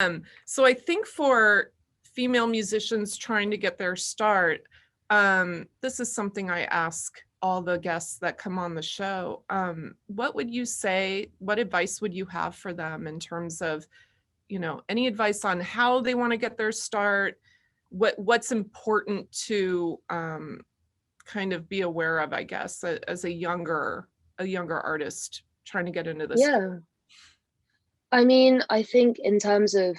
So I think for female musicians trying to get their start, this is something I ask all the guests that come on the show. What would you say, what advice would you have for them in terms of, any advice on how they want to get their start? What's important to kind of be aware of, I guess, as a younger artist trying to get into this? Yeah. I mean, I think in terms of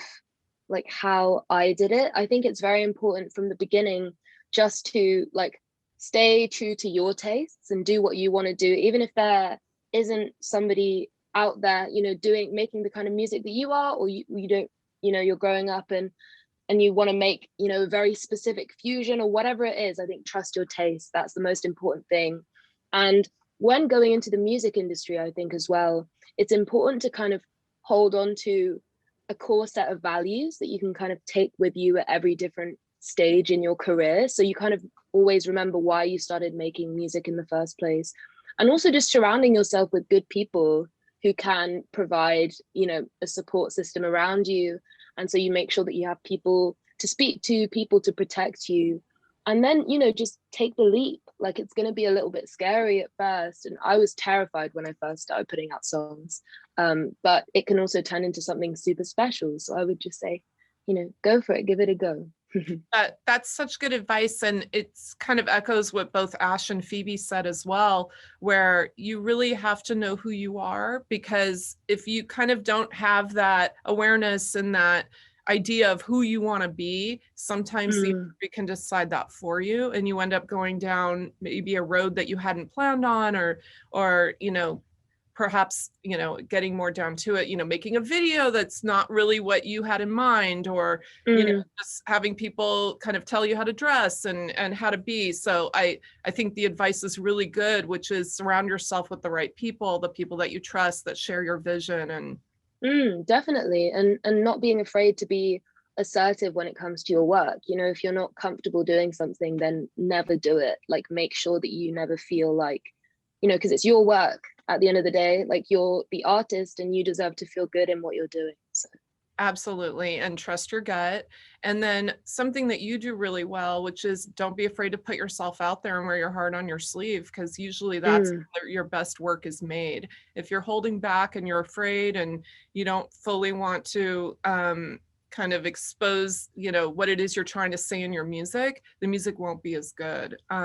like how I did it, I think it's very important from the beginning just to like stay true to your tastes and do what you want to do, even if there isn't somebody out there, doing making the kind of music that you are, or you don't, you're growing up and you want to make, a very specific fusion or whatever it is. I think trust your taste. That's the most important thing. And when going into the music industry, I think as well, it's important to kind of hold on to a core set of values that you can kind of take with you at every different stage in your career. So you kind of always remember why you started making music in the first place. And also just surrounding yourself with good people who can provide, a support system around you. And so you make sure that you have people to speak to, people to protect you. And then, just take the leap. Like it's going to be a little bit scary at first. And I was terrified when I first started putting out songs. But it can also turn into something super special. So I would just say, go for it, give it a go. That's such good advice. And it's kind of echoes what both Ash and Phoebe said as well, where you really have to know who you are, because if you kind of don't have that awareness and that idea of who you want to be, sometimes the industry can decide that for you, and you end up going down maybe a road that you hadn't planned on, or perhaps getting more down to it, making a video that's not really what you had in mind, or just having people kind of tell you how to dress and how to be. So I think the advice is really good, which is surround yourself with the right people, the people that you trust, that share your vision. And Definitely. And not being afraid to be assertive when it comes to your work. If you're not comfortable doing something, then never do it. Like make sure that you never feel like, because it's your work at the end of the day. Like you're the artist and you deserve to feel good in what you're doing. So absolutely. And trust your gut. And then something that you do really well, which is don't be afraid to put yourself out there and wear your heart on your sleeve, because usually that's where your best work is made. If you're holding back and you're afraid and you don't fully want to kind of expose, what it is you're trying to say in your music, the music won't be as good.